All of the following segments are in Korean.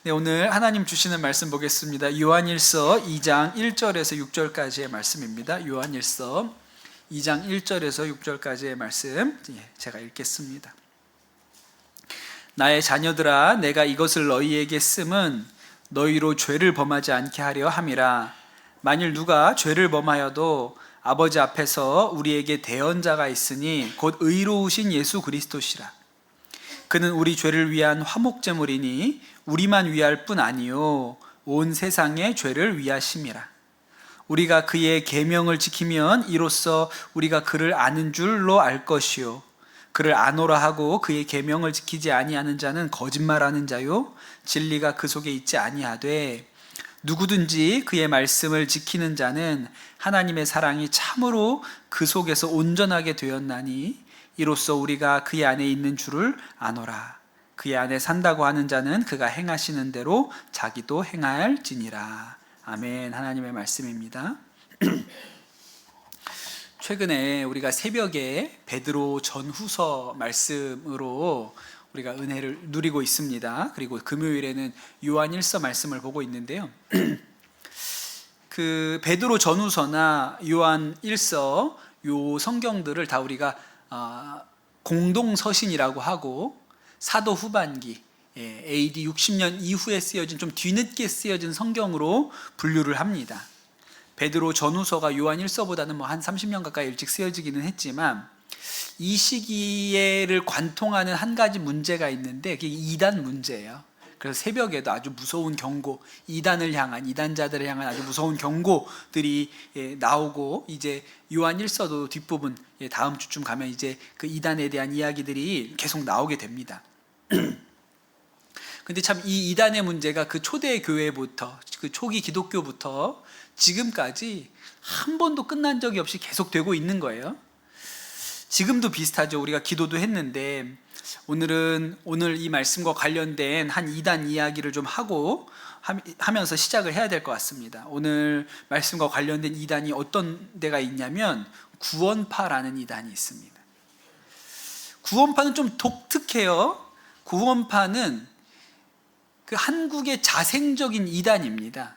네, 오늘 하나님 주시는 말씀 보겠습니다. 요한일서 2장 1절에서 6절까지의 말씀입니다. 요한일서 2장 1절에서 6절까지의 말씀 제가 읽겠습니다. 나의 자녀들아, 내가 이것을 너희에게 씀은 너희로 죄를 범하지 않게 하려 함이라. 만일 누가 죄를 범하여도 아버지 앞에서 우리에게 대언자가 있으니 곧 의로우신 예수 그리스도시라. 그는 우리 죄를 위한 화목제물이니 우리만 위할 뿐 아니요 온 세상의 죄를 위하심이라. 우리가 그의 계명을 지키면 이로써 우리가 그를 아는 줄로 알 것이요 그를 아노라 하고 그의 계명을 지키지 아니하는 자는 거짓말하는 자요 진리가 그 속에 있지 아니하되 누구든지 그의 말씀을 지키는 자는 하나님의 사랑이 참으로 그 속에서 온전하게 되었나니 이로써 우리가 그의 안에 있는 줄을 아노라. 그의 안에 산다고 하는 자는 그가 행하시는 대로 자기도 행할지니라. 아멘. 하나님의 말씀입니다. 최근에 우리가 새벽에 베드로 전후서 말씀으로 우리가 은혜를 누리고 있습니다. 그리고 금요일에는 요한일서 말씀을 보고 있는데요. 그 베드로 전후서나 요한일서 요 성경들을 다 우리가 공동서신이라고 하고 사도 후반기 AD 60년 이후에 쓰여진 좀 뒤늦게 쓰여진 성경으로 분류를 합니다. 베드로 전후서가 요한일서보다는 한 30년 가까이 일찍 쓰여지기는 했지만 이 시기를 관통하는 한 가지 문제가 있는데 그게 이단 문제예요. 그래서 새벽에도 아주 무서운 경고, 이단을 향한, 이단자들을 향한 아주 무서운 경고들이 나오고, 이제 요한일서도 뒷부분 다음 주쯤 가면 이제 그 이단에 대한 이야기들이 계속 나오게 됩니다. 근데 참 이 이단의 문제가 그 초대 교회부터, 그 초기 기독교부터 지금까지 한 번도 끝난 적이 없이 계속되고 있는 거예요. 지금도 비슷하죠. 우리가 기도도 했는데 오늘 이 말씀과 관련된 한 이단 이야기를 좀 하면서 시작을 해야 될 것 같습니다. 오늘 말씀과 관련된 이단이 어떤 데가 있냐면 구원파라는 이단이 있습니다. 구원파는 좀 독특해요. 구원파는 그 한국의 자생적인 이단입니다.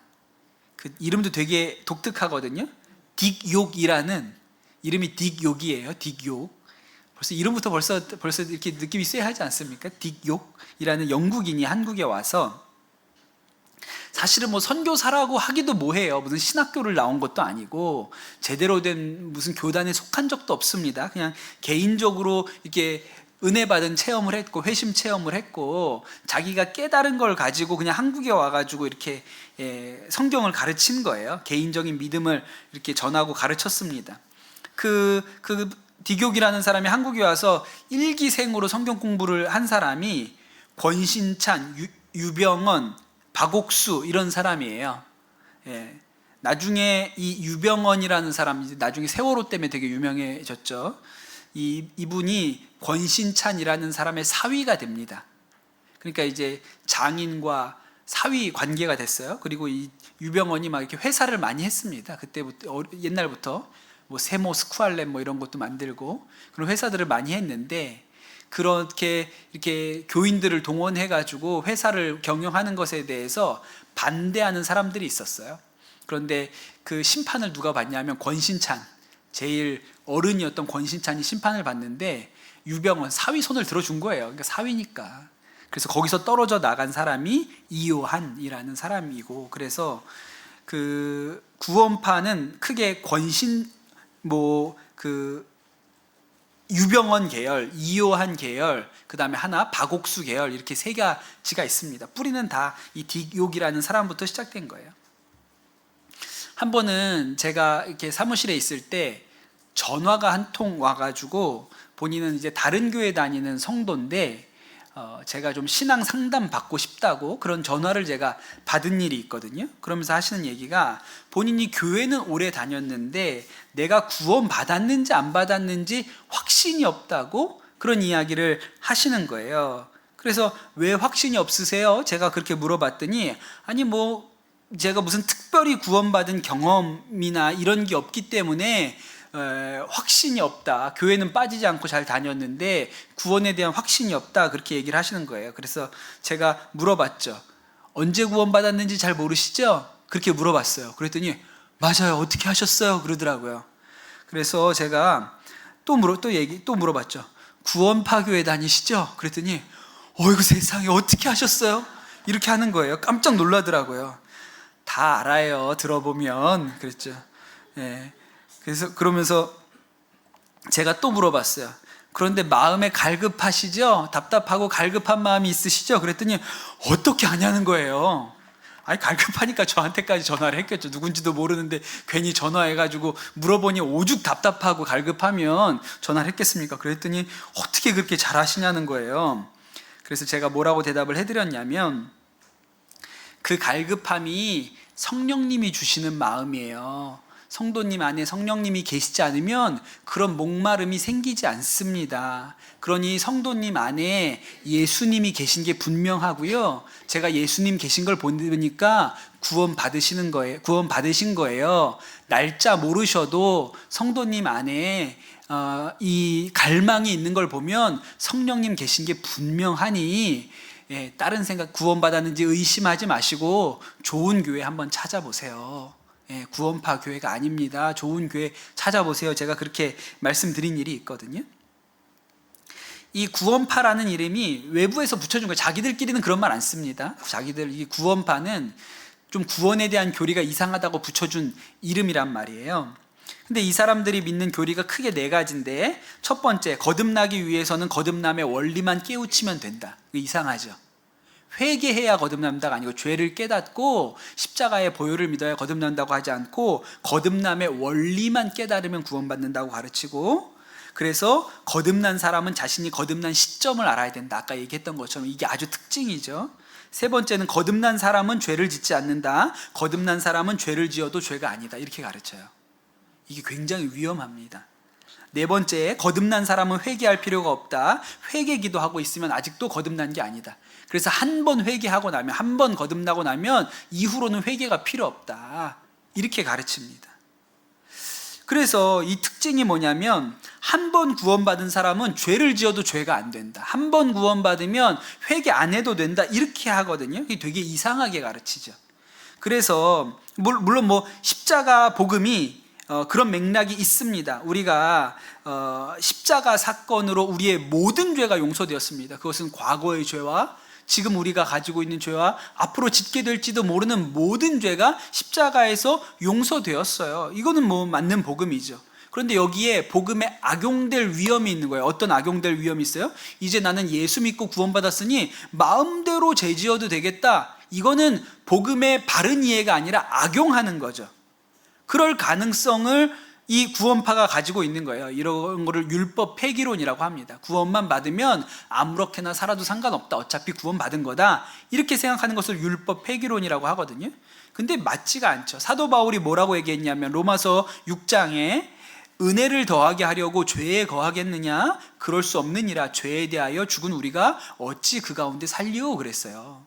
그 이름도 되게 독특하거든요. 딕욕이라는 이름이 딕욕이에요. 딕욕. 벌써 이름부터 벌써 이렇게 느낌이 쎄하지 않습니까? 딕욕이라는 영국인이 한국에 와서 사실은 선교사라고 하기도 뭐해요. 무슨 신학교를 나온 것도 아니고 제대로 된 무슨 교단에 속한 적도 없습니다. 그냥 개인적으로 이렇게 은혜 받은 체험을 했고 회심 체험을 했고 자기가 깨달은 걸 가지고 그냥 한국에 와가지고 이렇게 성경을 가르친 거예요. 개인적인 믿음을 이렇게 전하고 가르쳤습니다. 그 디교기라는 사람이 한국에 와서 일기생으로 성경 공부를 한 사람이 권신찬, 유병언, 박옥수 이런 사람이에요. 나중에 이 유병언이라는 사람, 나중에 세월호 때문에 되게 유명해졌죠. 이분이 권신찬이라는 사람의 사위가 됩니다. 그러니까 이제 장인과 사위 관계가 됐어요. 그리고 이 유병언이 막 이렇게 회사를 많이 했습니다. 그때부터 옛날부터 세모 스쿠알렘 이런 것도 만들고 그런 회사들을 많이 했는데 그렇게 이렇게 교인들을 동원해 가지고 회사를 경영하는 것에 대해서 반대하는 사람들이 있었어요. 그런데 그 심판을 누가 받냐면 권신찬, 제일 어른이었던 권신찬이 심판을 받는데 유병언 사위 손을 들어준 거예요. 그러니까 사위니까. 그래서 거기서 떨어져 나간 사람이 이요한이라는 사람이고, 그래서 그 구원파는 크게 유병언 계열, 이요한 계열, 그 다음에 하나 박옥수 계열, 이렇게 세 가지가 있습니다. 뿌리는 다 이 딕욕이라는 사람부터 시작된 거예요. 한 번은 제가 이렇게 사무실에 있을 때 전화가 한 통 와가지고 본인은 이제 다른 교회 다니는 성도인데 제가 좀 신앙 상담 받고 싶다고 그런 전화를 제가 받은 일이 있거든요. 그러면서 하시는 얘기가 본인이 교회는 오래 다녔는데 내가 구원 받았는지 안 받았는지 확신이 없다고 그런 이야기를 하시는 거예요. 그래서 왜 확신이 없으세요? 제가 그렇게 물어봤더니 아니 제가 무슨 특별히 구원받은 경험이나 이런 게 없기 때문에 확신이 없다. 교회는 빠지지 않고 잘 다녔는데 구원에 대한 확신이 없다. 그렇게 얘기를 하시는 거예요. 그래서 제가 물어봤죠. 언제 구원받았는지 잘 모르시죠? 그렇게 물어봤어요. 그랬더니 맞아요. 어떻게 하셨어요? 그러더라고요. 그래서 제가 또 물어봤죠. 구원파 교회 다니시죠? 그랬더니 어이구 세상에 어떻게 하셨어요? 이렇게 하는 거예요. 깜짝 놀라더라고요. 다 알아요. 들어보면 그랬죠. 예. 그래서 그러면서 제가 또 물어봤어요. 그런데 마음에 갈급하시죠? 답답하고 갈급한 마음이 있으시죠? 그랬더니 어떻게 하냐는 거예요. 아니 갈급하니까 저한테까지 전화를 했겠죠. 누군지도 모르는데 괜히 전화해가지고 물어보니 오죽 답답하고 갈급하면 전화를 했겠습니까? 그랬더니 어떻게 그렇게 잘하시냐는 거예요. 그래서 제가 뭐라고 대답을 해드렸냐면 그 갈급함이 성령님이 주시는 마음이에요. 성도님 안에 성령님이 계시지 않으면 그런 목마름이 생기지 않습니다. 그러니 성도님 안에 예수님이 계신 게 분명하고요. 제가 예수님 계신 걸 보니까 구원 받으신 거예요. 날짜 모르셔도 성도님 안에 이 갈망이 있는 걸 보면 성령님 계신 게 분명하니 다른 생각 구원받았는지 의심하지 마시고 좋은 교회 한번 찾아보세요. 구원파 교회가 아닙니다. 좋은 교회 찾아보세요. 제가 그렇게 말씀드린 일이 있거든요. 이 구원파라는 이름이 외부에서 붙여준 거예요. 자기들끼리는 그런 말 안 씁니다. 이 구원파는 좀 구원에 대한 교리가 이상하다고 붙여준 이름이란 말이에요. 근데 이 사람들이 믿는 교리가 크게 네 가지인데, 첫 번째, 거듭나기 위해서는 거듭남의 원리만 깨우치면 된다. 이상하죠. 회개해야 거듭난다가 아니고 죄를 깨닫고 십자가의 보혈을 믿어야 거듭난다고 하지 않고 거듭남의 원리만 깨달으면 구원받는다고 가르치고, 그래서 거듭난 사람은 자신이 거듭난 시점을 알아야 된다. 아까 얘기했던 것처럼 이게 아주 특징이죠. 세 번째는 거듭난 사람은 죄를 짓지 않는다. 거듭난 사람은 죄를 지어도 죄가 아니다. 이렇게 가르쳐요. 이게 굉장히 위험합니다. 네 번째, 거듭난 사람은 회개할 필요가 없다. 회개 기도하고 있으면 아직도 거듭난 게 아니다. 그래서 한 번 회개하고 나면, 한 번 거듭나고 나면 이후로는 회개가 필요 없다. 이렇게 가르칩니다. 그래서 이 특징이 뭐냐면, 한 번 구원받은 사람은 죄를 지어도 죄가 안 된다. 한 번 구원받으면 회개 안 해도 된다. 이렇게 하거든요. 이게 되게 이상하게 가르치죠. 그래서 물론 십자가 복음이 그런 맥락이 있습니다. 우리가 십자가 사건으로 우리의 모든 죄가 용서되었습니다. 그것은 과거의 죄와 지금 우리가 가지고 있는 죄와 앞으로 짓게 될지도 모르는 모든 죄가 십자가에서 용서되었어요. 이거는 맞는 복음이죠. 그런데 여기에 복음에 악용될 위험이 있는 거예요. 어떤 악용될 위험이 있어요? 이제 나는 예수 믿고 구원받았으니 마음대로 죄 지어도 되겠다. 이거는 복음의 바른 이해가 아니라 악용하는 거죠. 그럴 가능성을 이 구원파가 가지고 있는 거예요. 이런 거를 율법 폐기론이라고 합니다. 구원만 받으면 아무렇게나 살아도 상관없다. 어차피 구원받은 거다. 이렇게 생각하는 것을 율법 폐기론이라고 하거든요. 근데 맞지가 않죠. 사도 바울이 뭐라고 얘기했냐면 로마서 6장에 은혜를 더하게 하려고 죄에 거하겠느냐? 그럴 수 없느니라. 죄에 대하여 죽은 우리가 어찌 그 가운데 살리오 그랬어요.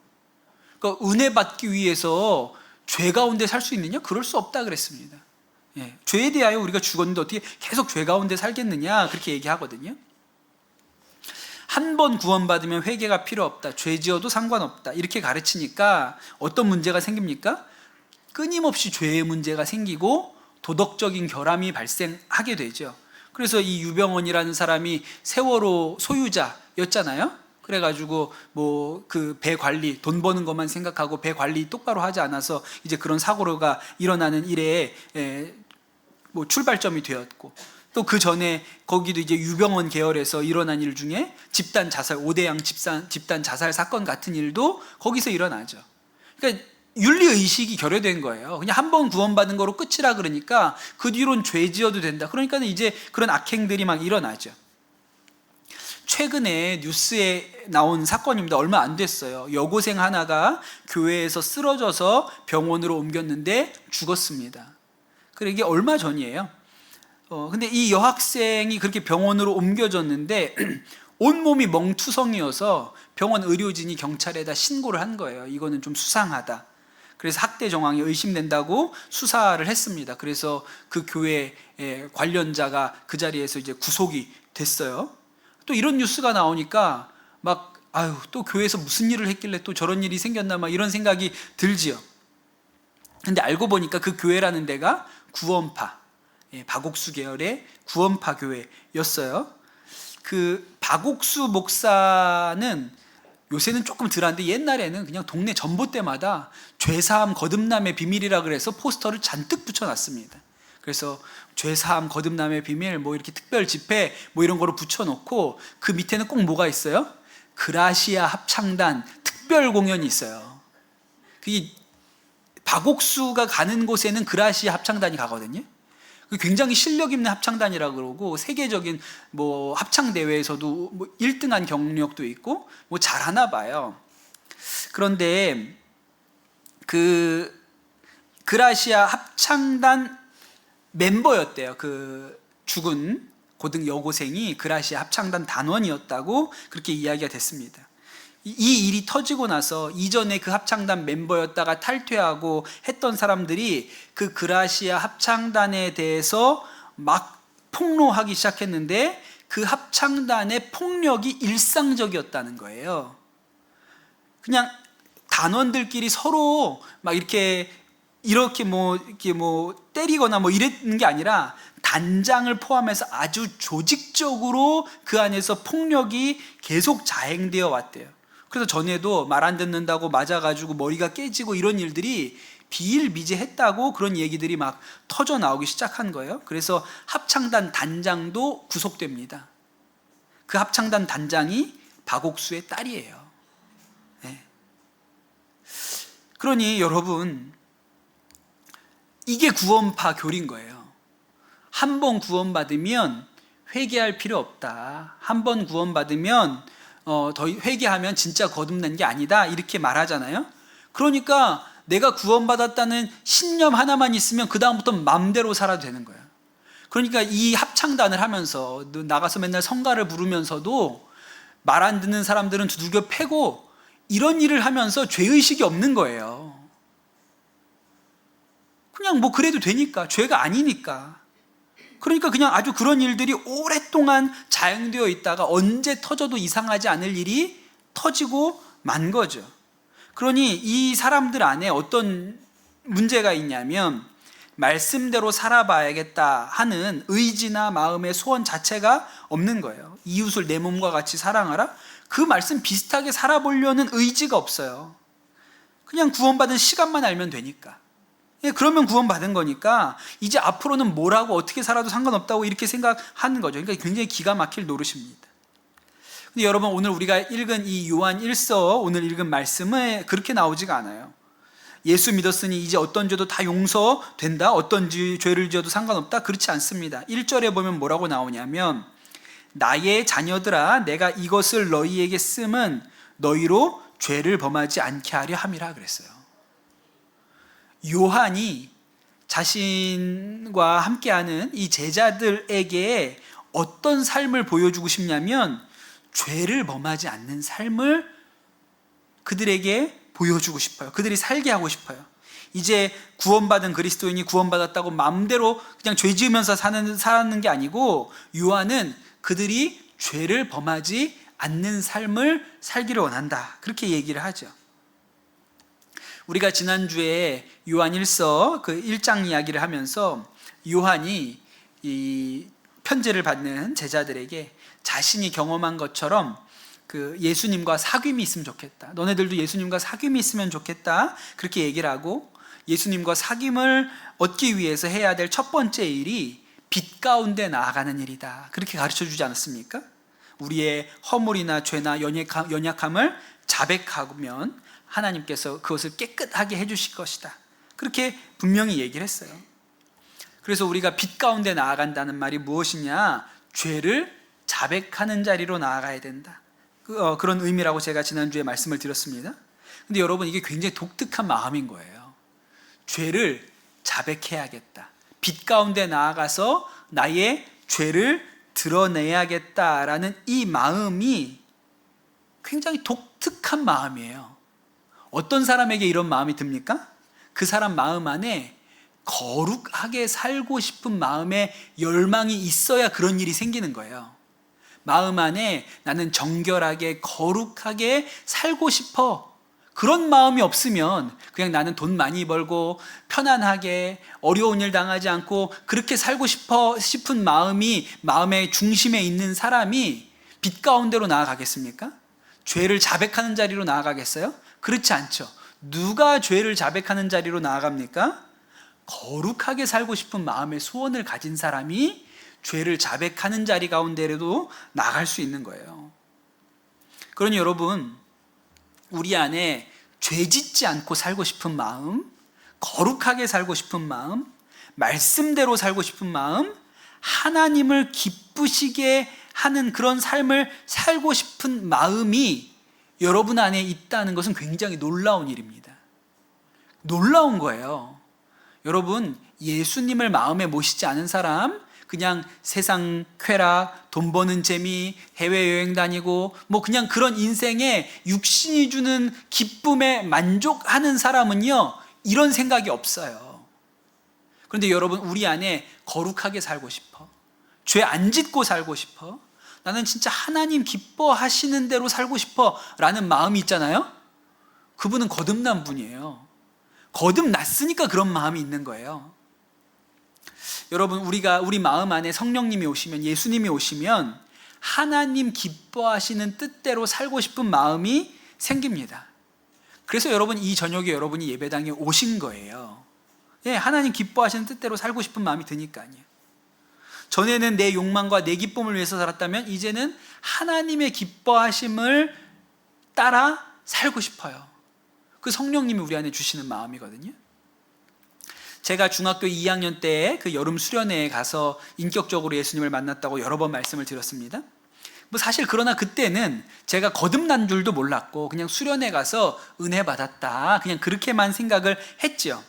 그러니까 은혜 받기 위해서 죄 가운데 살 수 있느냐? 그럴 수 없다 그랬습니다. 죄에 대하여 우리가 죽었는데 어떻게 계속 죄 가운데 살겠느냐? 그렇게 얘기하거든요. 한 번 구원받으면 회개가 필요 없다. 죄 지어도 상관없다. 이렇게 가르치니까 어떤 문제가 생깁니까? 끊임없이 죄의 문제가 생기고 도덕적인 결함이 발생하게 되죠. 그래서 이 유병원이라는 사람이 세월호 소유자였잖아요. 그래가지고 그 배 관리, 돈 버는 것만 생각하고 배 관리 똑바로 하지 않아서 이제 그런 사고가 일어나는 일에 출발점이 되었고, 또 그 전에 거기도 이제 유병원 계열에서 일어난 일 중에 집단 자살, 오대양 집단 자살 사건 같은 일도 거기서 일어나죠. 그러니까 윤리 의식이 결여된 거예요. 그냥 한 번 구원받은 거로 끝이라 그러니까 그 뒤로는 죄 지어도 된다. 그러니까 이제 그런 악행들이 막 일어나죠. 최근에 뉴스에 나온 사건입니다. 얼마 안 됐어요. 여고생 하나가 교회에서 쓰러져서 병원으로 옮겼는데 죽었습니다. 그래, 이게 얼마 전이에요. 근데 이 여학생이 그렇게 병원으로 옮겨졌는데 온몸이 멍투성이어서 병원 의료진이 경찰에다 신고를 한 거예요. 이거는 좀 수상하다. 그래서 학대 정황이 의심된다고 수사를 했습니다. 그래서 그 교회 관련자가 그 자리에서 이제 구속이 됐어요. 또 이런 뉴스가 나오니까 막 아유, 또 교회에서 무슨 일을 했길래 또 저런 일이 생겼나 막 이런 생각이 들지요. 근데 알고 보니까 그 교회라는 데가 구원파, 박옥수 계열의 구원파 교회였어요. 그 박옥수 목사는 요새는 조금 덜한데 옛날에는 그냥 동네 전봇대마다 죄사함 거듭남의 비밀이라 그래서 포스터를 잔뜩 붙여놨습니다. 그래서 죄사함 거듭남의 비밀 뭐 이렇게 특별 집회 뭐 이런 거로 붙여놓고 그 밑에는 꼭 뭐가 있어요? 그라시아 합창단 특별 공연이 있어요. 그게 박옥수가 가는 곳에는 그라시아 합창단이 가거든요. 굉장히 실력 있는 합창단이라 그러고 세계적인 뭐 합창 대회에서도 뭐 1등한 경력도 있고 뭐 잘하나 봐요. 그런데 그 그라시아 합창단 멤버였대요. 그 죽은 고등 여고생이 그라시아 합창단 단원이었다고 그렇게 이야기가 됐습니다. 이 일이 터지고 나서 이전에 그 합창단 멤버였다가 탈퇴하고 했던 사람들이 그 그라시아 합창단에 대해서 막 폭로하기 시작했는데 그 합창단의 폭력이 일상적이었다는 거예요. 그냥 단원들끼리 서로 막 이렇게 뭐 때리거나 뭐 이랬는 게 아니라 단장을 포함해서 아주 조직적으로 그 안에서 폭력이 계속 자행되어 왔대요. 그래서 전에도 말 안 듣는다고 맞아가지고 머리가 깨지고 이런 일들이 비일비재했다고 그런 얘기들이 막 터져 나오기 시작한 거예요. 그래서 합창단 단장도 구속됩니다. 그 합창단 단장이 박옥수의 딸이에요. 네. 그러니 여러분, 이게 구원파 교리인 거예요. 한 번 구원받으면 회개할 필요 없다. 한 번 구원받으면 더 회개하면 진짜 거듭난 게 아니다, 이렇게 말하잖아요. 그러니까 내가 구원받았다는 신념 하나만 있으면 그 다음부터 맘대로 살아도 되는 거예요. 그러니까 이 합창단을 하면서 나가서 맨날 성가를 부르면서도 말 안 듣는 사람들은 두들겨 패고 이런 일을 하면서 죄의식이 없는 거예요. 그냥 뭐 그래도 되니까, 죄가 아니니까. 그러니까 그냥 아주 그런 일들이 오랫동안 자행되어 있다가 언제 터져도 이상하지 않을 일이 터지고 만 거죠. 그러니 이 사람들 안에 어떤 문제가 있냐면 말씀대로 살아봐야겠다 하는 의지나 마음의 소원 자체가 없는 거예요. 이웃을 내 몸과 같이 사랑하라? 그 말씀 비슷하게 살아보려는 의지가 없어요. 그냥 구원받은 시간만 알면 되니까. 그러면 구원받은 거니까 이제 앞으로는 뭐라고 어떻게 살아도 상관없다고 이렇게 생각하는 거죠. 그러니까 굉장히 기가 막힐 노릇입니다. 근데 여러분, 오늘 우리가 읽은 이 요한 1서 오늘 읽은 말씀은 그렇게 나오지가 않아요. 예수 믿었으니 이제 어떤 죄도 다 용서된다, 어떤 죄를 지어도 상관없다, 그렇지 않습니다. 1절에 보면 뭐라고 나오냐면 나의 자녀들아 내가 이것을 너희에게 씀은 너희로 죄를 범하지 않게 하려 함이라 그랬어요. 요한이 자신과 함께하는 이 제자들에게 어떤 삶을 보여주고 싶냐면 죄를 범하지 않는 삶을 그들에게 보여주고 싶어요. 그들이 살게 하고 싶어요. 이제 구원받은 그리스도인이 구원받았다고 마음대로 그냥 죄 지으면서 사는 게 아니고 요한은 그들이 죄를 범하지 않는 삶을 살기를 원한다, 그렇게 얘기를 하죠. 우리가 지난주에 요한 1서 그 1장 이야기를 하면서 요한이 이 편지를 받는 제자들에게 자신이 경험한 것처럼 그 예수님과 사귐이 있으면 좋겠다, 너네들도 예수님과 사귐이 있으면 좋겠다, 그렇게 얘기를 하고 예수님과 사귐을 얻기 위해서 해야 될 첫 번째 일이 빛 가운데 나아가는 일이다, 그렇게 가르쳐 주지 않았습니까? 우리의 허물이나 죄나 연약함을 자백하면 하나님께서 그것을 깨끗하게 해주실 것이다, 그렇게 분명히 얘기를 했어요. 그래서 우리가 빛 가운데 나아간다는 말이 무엇이냐, 죄를 자백하는 자리로 나아가야 된다, 그런 의미라고 제가 지난주에 말씀을 드렸습니다. 근데 여러분, 이게 굉장히 독특한 마음인 거예요. 죄를 자백해야겠다, 빛 가운데 나아가서 나의 죄를 드러내야겠다라는 이 마음이 굉장히 독특한 마음이에요. 어떤 사람에게 이런 마음이 듭니까? 그 사람 마음 안에 거룩하게 살고 싶은 마음의 열망이 있어야 그런 일이 생기는 거예요. 마음 안에 나는 정결하게 거룩하게 살고 싶어. 그런 마음이 없으면 그냥 나는 돈 많이 벌고 편안하게 어려운 일 당하지 않고 그렇게 살고 싶은 마음이 마음의 중심에 있는 사람이 빛 가운데로 나아가겠습니까? 죄를 자백하는 자리로 나아가겠어요? 그렇지 않죠. 누가 죄를 자백하는 자리로 나아갑니까? 거룩하게 살고 싶은 마음의 소원을 가진 사람이 죄를 자백하는 자리 가운데로도 나갈 수 있는 거예요. 그러니 여러분, 우리 안에 죄 짓지 않고 살고 싶은 마음, 거룩하게 살고 싶은 마음, 말씀대로 살고 싶은 마음, 하나님을 기쁘시게 하는 그런 삶을 살고 싶은 마음이 여러분 안에 있다는 것은 굉장히 놀라운 일입니다. 놀라운 거예요. 여러분, 예수님을 마음에 모시지 않은 사람, 그냥 세상 쾌락, 돈 버는 재미, 해외여행 다니고 뭐 그냥 그런 인생에 육신이 주는 기쁨에 만족하는 사람은요, 이런 생각이 없어요. 그런데 여러분, 우리 안에 거룩하게 살고 싶어, 죄 안 짓고 살고 싶어, 나는 진짜 하나님 기뻐하시는 대로 살고 싶어 라는 마음이 있잖아요. 그분은 거듭난 분이에요. 거듭났으니까 그런 마음이 있는 거예요. 여러분, 우리 마음 안에 성령님이 오시면, 예수님이 오시면 하나님 기뻐하시는 뜻대로 살고 싶은 마음이 생깁니다. 그래서 여러분, 이 저녁에 여러분이 예배당에 오신 거예요. 예, 하나님 기뻐하시는 뜻대로 살고 싶은 마음이 드니까요. 전에는 내 욕망과 내 기쁨을 위해서 살았다면 이제는 하나님의 기뻐하심을 따라 살고 싶어요. 그 성령님이 우리 안에 주시는 마음이거든요. 제가 중학교 2학년 때 그 여름 수련회에 가서 인격적으로 예수님을 만났다고 여러 번 말씀을 드렸습니다. 뭐 사실 그러나 그때는 제가 거듭난 줄도 몰랐고 그냥 수련회 가서 은혜 받았다, 그냥 그렇게만 생각을 했죠.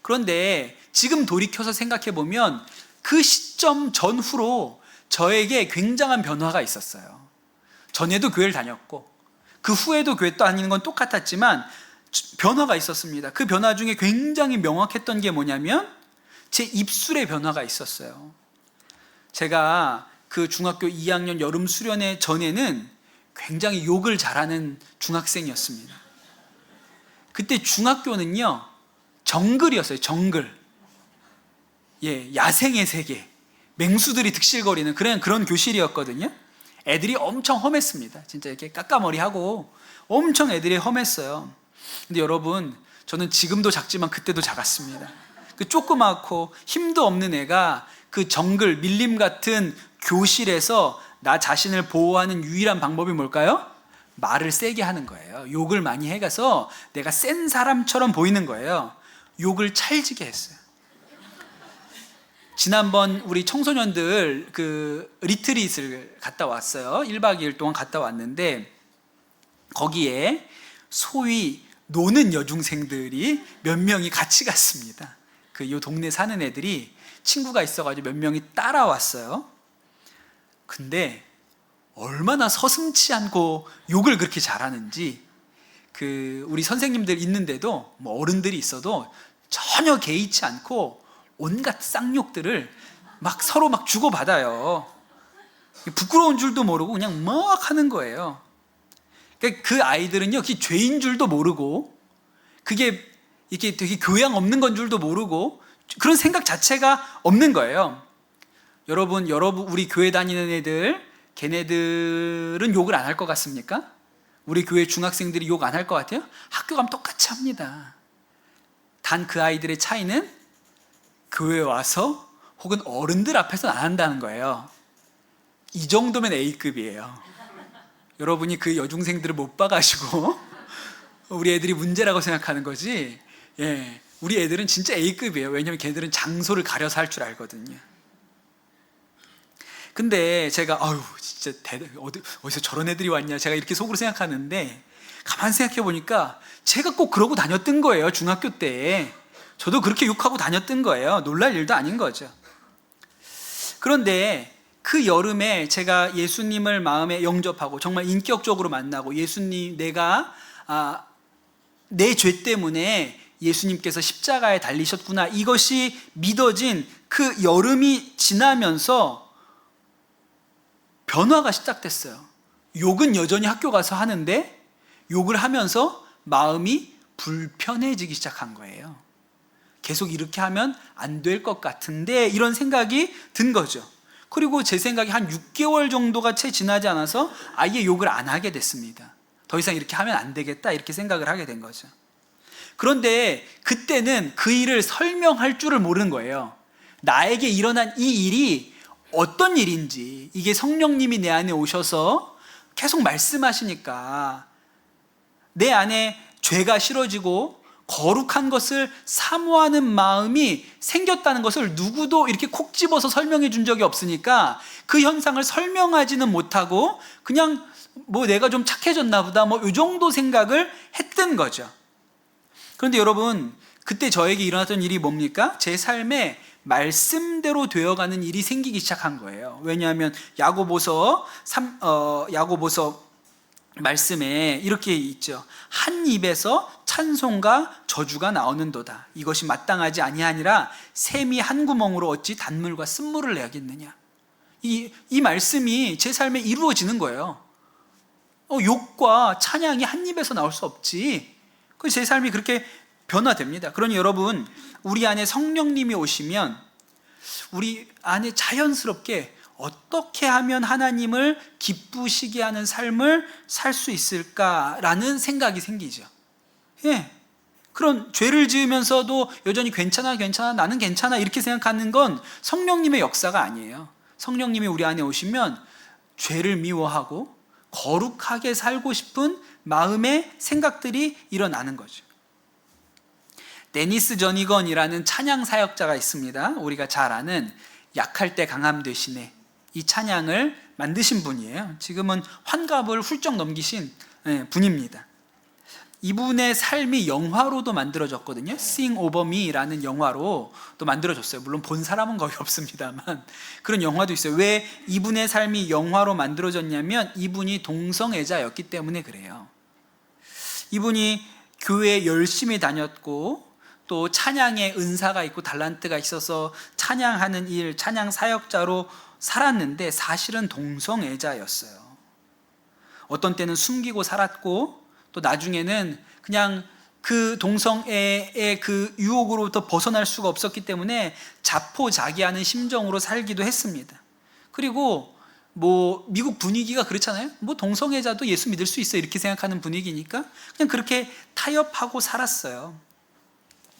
그런데 지금 돌이켜서 생각해 보면 그 시점 전후로 저에게 굉장한 변화가 있었어요. 전에도 교회를 다녔고 그 후에도 교회 다니는 건 똑같았지만 변화가 있었습니다. 그 변화 중에 굉장히 명확했던 게 뭐냐면 제 입술의 변화가 있었어요. 제가 그 중학교 2학년 여름 수련회 전에는 굉장히 욕을 잘하는 중학생이었습니다. 그때 중학교는요, 정글이었어요. 정글. 예, 야생의 세계, 맹수들이 득실거리는 그런 교실이었거든요. 애들이 엄청 험했습니다. 진짜 이렇게 까까머리하고 엄청 애들이 험했어요. 근데 여러분, 저는 지금도 작지만 그때도 작았습니다. 그 조그맣고 힘도 없는 애가 그 정글, 밀림 같은 교실에서 나 자신을 보호하는 유일한 방법이 뭘까요? 말을 세게 하는 거예요. 욕을 많이 해가서 내가 센 사람처럼 보이는 거예요. 욕을 찰지게 했어요. 지난번 우리 청소년들 그 리트릿을 갔다 왔어요. 1박 2일 동안 갔다 왔는데 거기에 소위 노는 여중생들이 몇 명이 같이 갔습니다. 요 동네 사는 애들이 친구가 있어가지고 몇 명이 따라왔어요. 근데 얼마나 서슴지 않고 욕을 그렇게 잘하는지, 우리 선생님들 있는데도 뭐 어른들이 있어도 전혀 개의치 않고 온갖 쌍욕들을 막 서로 막 주고받아요. 부끄러운 줄도 모르고 그냥 막 하는 거예요. 그 아이들은요, 그게 죄인 줄도 모르고 그게 이렇게 되게 교양 없는 건 줄도 모르고 그런 생각 자체가 없는 거예요. 여러분, 우리 교회 다니는 애들, 걔네들은 욕을 안 할 것 같습니까? 우리 교회 중학생들이 욕 안 할 것 같아요? 학교 가면 똑같이 합니다. 단 그 아이들의 차이는 교회에 와서 혹은 어른들 앞에서는 안 한다는 거예요. 이 정도면 A급이에요. 여러분이 그 여중생들을 못 봐가지고 우리 애들이 문제라고 생각하는 거지, 예, 우리 애들은 진짜 A급이에요. 왜냐하면 걔들은 장소를 가려서 할 줄 알거든요. 근데 제가 진짜 어디서 저런 애들이 왔냐, 제가 이렇게 속으로 생각하는데 가만 생각해 보니까 제가 꼭 그러고 다녔던 거예요. 중학교 때 저도 그렇게 욕하고 다녔던 거예요. 놀랄 일도 아닌 거죠. 그런데 그 여름에 제가 예수님을 마음에 영접하고 정말 인격적으로 만나고 예수님, 내가 내 죄 때문에 예수님께서 십자가에 달리셨구나, 이것이 믿어진 그 여름이 지나면서 변화가 시작됐어요. 욕은 여전히 학교 가서 하는데 욕을 하면서 마음이 불편해지기 시작한 거예요. 계속 이렇게 하면 안 될 것 같은데 이런 생각이 든 거죠. 그리고 제 생각에 한 6개월 정도가 채 지나지 않아서 아예 욕을 안 하게 됐습니다. 더 이상 이렇게 하면 안 되겠다 이렇게 생각을 하게 된 거죠. 그런데 그때는 그 일을 설명할 줄을 모르는 거예요. 나에게 일어난 이 일이 어떤 일인지, 이게 성령님이 내 안에 오셔서 계속 말씀하시니까 내 안에 죄가 싫어지고 거룩한 것을 사모하는 마음이 생겼다는 것을 누구도 이렇게 콕 집어서 설명해 준 적이 없으니까 그 현상을 설명하지는 못하고 그냥 뭐 내가 좀 착해졌나 보다 뭐 이 정도 생각을 했던 거죠. 그런데 여러분, 그때 저에게 일어났던 일이 뭡니까? 제 삶에 말씀대로 되어가는 일이 생기기 시작한 거예요. 왜냐하면 야고보서 말씀에 이렇게 있죠. 한 입에서 찬송과 저주가 나오는도다. 이것이 마땅하지 아니하니라 샘이 한 구멍으로 어찌 단물과 쓴물을 내야겠느냐. 이 말씀이 제 삶에 이루어지는 거예요. 욕과 찬양이 한 입에서 나올 수 없지. 그래서 제 삶이 그렇게 변화됩니다. 그러니 여러분, 우리 안에 성령님이 오시면 우리 안에 자연스럽게 어떻게 하면 하나님을 기쁘시게 하는 삶을 살 수 있을까라는 생각이 생기죠. 예. 그런 죄를 지으면서도 여전히 괜찮아, 나는 괜찮아 이렇게 생각하는 건 성령님의 역사가 아니에요. 성령님이 우리 안에 오시면 죄를 미워하고 거룩하게 살고 싶은 마음의 생각들이 일어나는 거죠. 데니스 저니건이라는 찬양 사역자가 있습니다. 우리가 잘 아는 약할 때 강함 되시네, 이 찬양을 만드신 분이에요. 지금은 환갑을 훌쩍 넘기신 분입니다. 이분의 삶이 영화로도 만들어졌거든요. Sing Over Me라는 영화로 또 만들어졌어요. 물론 본 사람은 거의 없습니다만 그런 영화도 있어요. 왜 이분의 삶이 영화로 만들어졌냐면 이분이 동성애자였기 때문에 그래요. 이분이 교회에 열심히 다녔고 또 찬양의 은사가 있고 달란트가 있어서 찬양하는 일, 찬양 사역자로 살았는데 사실은 동성애자였어요. 어떤 때는 숨기고 살았고 또 나중에는 그냥 그 동성애의 그 유혹으로부터 벗어날 수가 없었기 때문에 자포자기하는 심정으로 살기도 했습니다. 그리고 뭐 미국 분위기가 그렇잖아요. 뭐 동성애자도 예수 믿을 수 있어 이렇게 생각하는 분위기니까 그냥 그렇게 타협하고 살았어요.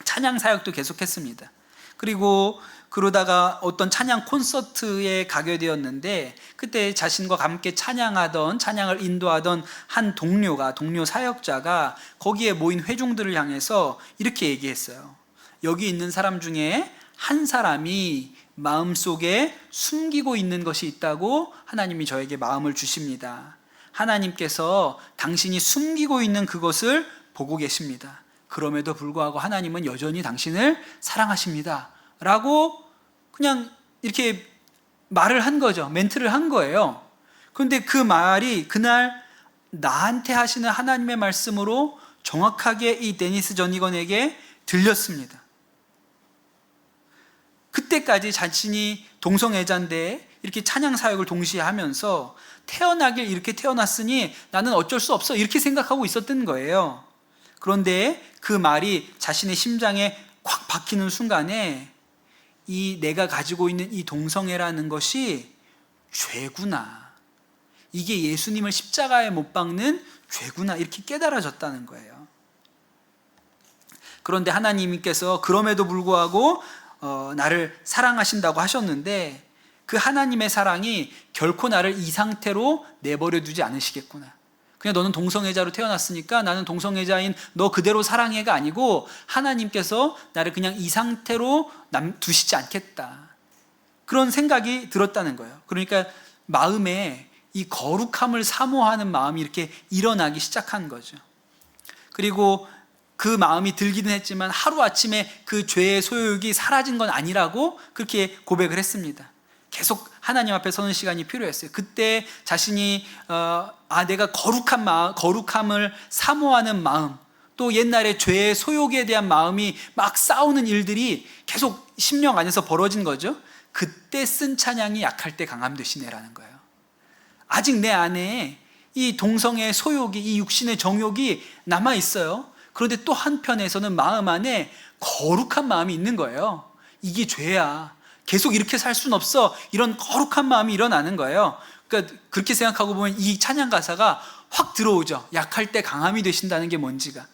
찬양 사역도 계속했습니다. 그리고 그러다가 어떤 찬양 콘서트에 가게 되었는데 그때 자신과 함께 찬양을 인도하던 한 동료 사역자가 거기에 모인 회중들을 향해서 이렇게 얘기했어요. 여기 있는 사람 중에 한 사람이 마음속에 숨기고 있는 것이 있다고 하나님이 저에게 마음을 주십니다. 하나님께서 당신이 숨기고 있는 그것을 보고 계십니다. 그럼에도 불구하고 하나님은 여전히 당신을 사랑하십니다 라고 그냥 이렇게 말을 한 거죠. 멘트를 한 거예요. 그런데 그 말이 그날 나한테 하시는 하나님의 말씀으로 정확하게 이 데니스 저니건에게 들렸습니다. 그때까지 자신이 동성애자인데 이렇게 찬양 사역을 동시에 하면서 태어나길 이렇게 태어났으니 나는 어쩔 수 없어 이렇게 생각하고 있었던 거예요. 그런데 그 말이 자신의 심장에 콱 박히는 순간에 이 내가 가지고 있는 이 동성애라는 것이 죄구나, 이게 예수님을 십자가에 못 박는 죄구나 이렇게 깨달아졌다는 거예요. 그런데 하나님께서 그럼에도 불구하고 나를 사랑하신다고 하셨는데 그 하나님의 사랑이 결코 나를 이 상태로 내버려 두지 않으시겠구나. 그냥 너는 동성애자로 태어났으니까 나는 동성애자인 너 그대로 사랑해가 아니고 하나님께서 나를 그냥 이 상태로 두시지 않겠다. 그런 생각이 들었다는 거예요. 그러니까 마음에 이 거룩함을 사모하는 마음이 이렇게 일어나기 시작한 거죠. 그리고 그 마음이 들기는 했지만 하루아침에 그 죄의 소욕이 사라진 건 아니라고 그렇게 고백을 했습니다. 계속 하나님 앞에 서는 시간이 필요했어요. 그때 자신이 내가 거룩함을 사모하는 마음, 또 옛날에 죄의 소욕에 대한 마음이 막 싸우는 일들이 계속 심령 안에서 벌어진 거죠. 그때 쓴 찬양이 약할 때 강함 되시네라는 거예요. 아직 내 안에 이 동성의 소욕이, 이 육신의 정욕이 남아 있어요. 그런데 또 한편에서는 마음 안에 거룩한 마음이 있는 거예요. 이게 죄야. 계속 이렇게 살 수는 없어. 이런 거룩한 마음이 일어나는 거예요. 그러니까 그렇게 생각하고 보면 이 찬양 가사가 확 들어오죠. 약할 때 강함이 되신다는 게 뭔지가.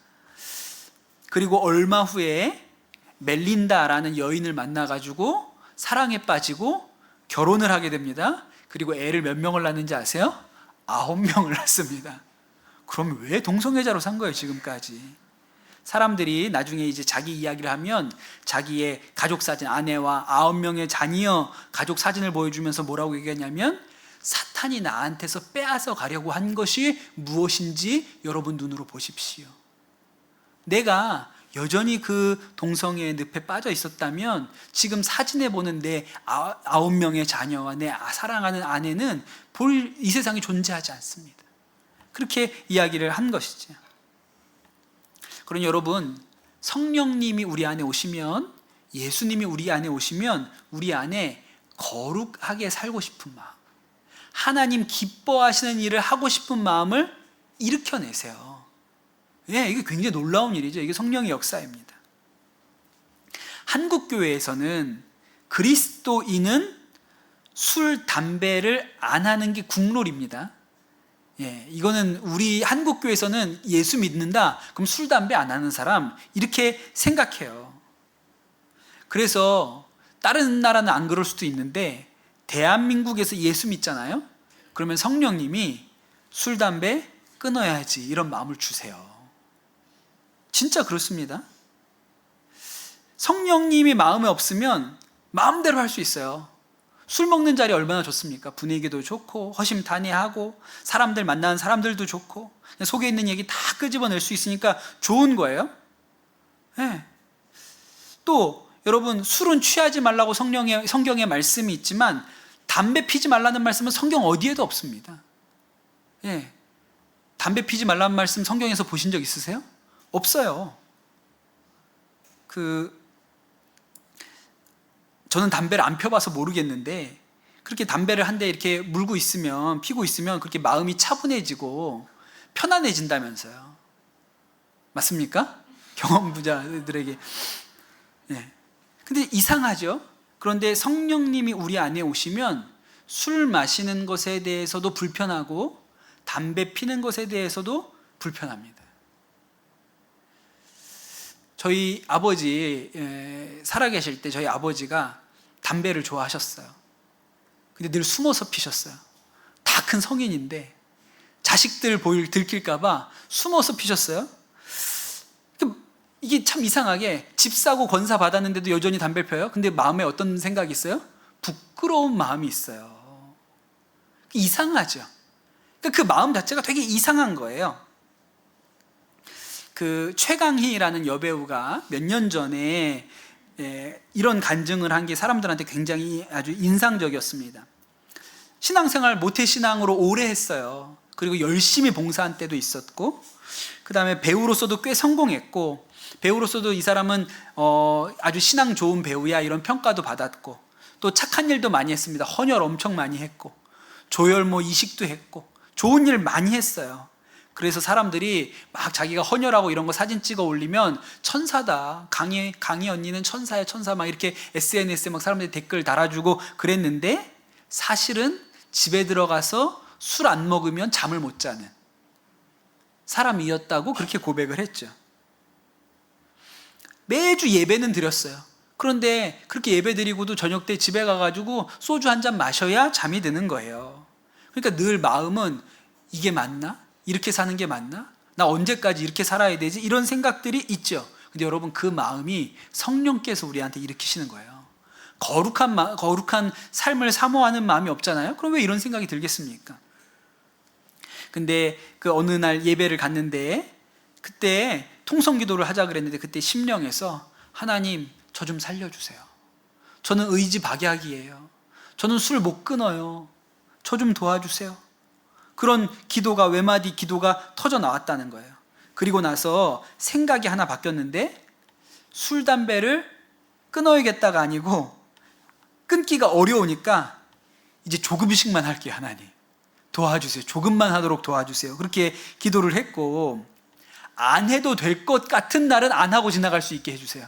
그리고 얼마 후에 멜린다라는 여인을 만나가지고 사랑에 빠지고 결혼을 하게 됩니다. 그리고 애를 몇 명을 낳는지 아세요? 9명을 낳습니다. 그럼 왜 동성애자로 산 거예요, 지금까지? 사람들이 나중에 이제 자기 이야기를 하면 자기의 가족 사진, 아내와 9명의 자녀 가족 사진을 보여주면서 뭐라고 얘기하냐면, 사탄이 나한테서 빼앗아 가려고 한 것이 무엇인지 여러분 눈으로 보십시오. 내가 여전히 그 동성애의 늪에 빠져 있었다면 지금 사진에 보는 내 9명의 자녀와 내 사랑하는 아내는 이 세상에 존재하지 않습니다. 그렇게 이야기를 한 것이죠. 그러니 여러분, 성령님이 우리 안에 오시면, 예수님이 우리 안에 오시면 우리 안에 거룩하게 살고 싶은 마음, 하나님 기뻐하시는 일을 하고 싶은 마음을 일으켜내세요. 예, 이게 굉장히 놀라운 일이죠. 이게 성령의 역사입니다. 한국 교회에서는 그리스도인은 술, 담배를 안 하는 게 국룰입니다. 예, 이거는 우리 한국 교회에서는 예수 믿는다, 그럼 술, 담배 안 하는 사람, 이렇게 생각해요. 그래서 다른 나라는 안 그럴 수도 있는데 대한민국에서 예수 믿잖아요. 그러면 성령님이 술, 담배 끊어야지 이런 마음을 주세요. 진짜 그렇습니다. 성령님이 마음에 없으면 마음대로 할 수 있어요. 술 먹는 자리 얼마나 좋습니까? 분위기도 좋고 허심탄회하고 사람들 만나는 사람들도 좋고 속에 있는 얘기 다 끄집어낼 수 있으니까 좋은 거예요. 네. 또 여러분, 술은 취하지 말라고 성경에 말씀이 있지만 담배 피지 말라는 말씀은 성경 어디에도 없습니다. 예. 담배 피지 말라는 말씀 성경에서 보신 적 있으세요? 없어요. 저는 담배를 안 펴봐서 모르겠는데, 그렇게 담배를 한 대 이렇게 물고 있으면, 피고 있으면 그렇게 마음이 차분해지고 편안해진다면서요. 맞습니까? 경험부자들에게. 네. 근데 이상하죠? 그런데 성령님이 우리 안에 오시면 술 마시는 것에 대해서도 불편하고 담배 피는 것에 대해서도 불편합니다. 저희 아버지 살아계실 때 저희 아버지가 담배를 좋아하셨어요. 근데 늘 숨어서 피셨어요. 다 큰 성인인데 자식들 들킬까봐 숨어서 피셨어요. 이게 참 이상하게 집 사고 건사 받았는데도 여전히 담배를 펴요. 근데 마음에 어떤 생각이 있어요? 부끄러운 마음이 있어요. 이상하죠. 그 마음 자체가 되게 이상한 거예요. 최강희라는 여배우가 몇 년 전에 이런 간증을 한 게 사람들한테 굉장히 아주 인상적이었습니다. 신앙생활 모태신앙으로 오래 했어요. 그리고 열심히 봉사한 때도 있었고, 그 다음에 배우로서도 꽤 성공했고, 배우로서도 이 사람은 아주 신앙 좋은 배우야 이런 평가도 받았고, 또 착한 일도 많이 했습니다. 헌혈 엄청 많이 했고, 조혈모 이식도 했고, 좋은 일 많이 했어요. 그래서 사람들이 막 자기가 헌혈하고 이런 거 사진 찍어 올리면 천사다, 강희 언니는 천사야 천사, 막 이렇게 SNS에 막 사람들이 댓글 달아주고 그랬는데, 사실은 집에 들어가서 술 안 먹으면 잠을 못 자는 사람이었다고 그렇게 고백을 했죠. 매주 예배는 드렸어요. 그런데 그렇게 예배 드리고도 저녁 때 집에 가가지고 소주 한 잔 마셔야 잠이 드는 거예요. 그러니까 늘 마음은 이게 맞나? 이렇게 사는 게 맞나? 나 언제까지 이렇게 살아야 되지? 이런 생각들이 있죠. 근데 여러분, 그 마음이 성령께서 우리한테 일으키시는 거예요. 거룩한 삶을 사모하는 마음이 없잖아요. 그럼 왜 이런 생각이 들겠습니까? 근데 어느 날 예배를 갔는데, 그때 통성기도를 하자 그랬는데, 그때 심령에서 하나님, 저 좀 살려주세요. 저는 의지박약이에요. 저는 술 못 끊어요. 저 좀 도와주세요. 그런 기도가, 외마디 기도가 터져 나왔다는 거예요. 그리고 나서 생각이 하나 바뀌었는데, 술, 담배를 끊어야겠다가 아니고 끊기가 어려우니까 이제 조금씩만 할게요, 하나님. 도와주세요. 조금만 하도록 도와주세요. 그렇게 기도를 했고, 안 해도 될 것 같은 날은 안 하고 지나갈 수 있게 해주세요.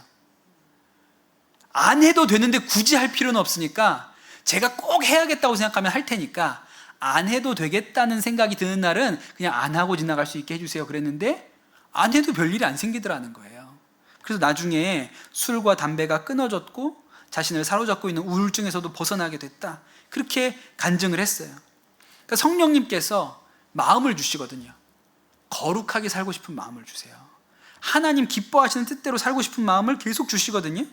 안 해도 되는데 굳이 할 필요는 없으니까 제가 꼭 해야겠다고 생각하면 할 테니까 안 해도 되겠다는 생각이 드는 날은 그냥 안 하고 지나갈 수 있게 해주세요. 그랬는데 안 해도 별일이 안 생기더라는 거예요. 그래서 나중에 술과 담배가 끊어졌고 자신을 사로잡고 있는 우울증에서도 벗어나게 됐다. 그렇게 간증을 했어요. 그러니까 성령님께서 마음을 주시거든요. 거룩하게 살고 싶은 마음을 주세요. 하나님 기뻐하시는 뜻대로 살고 싶은 마음을 계속 주시거든요.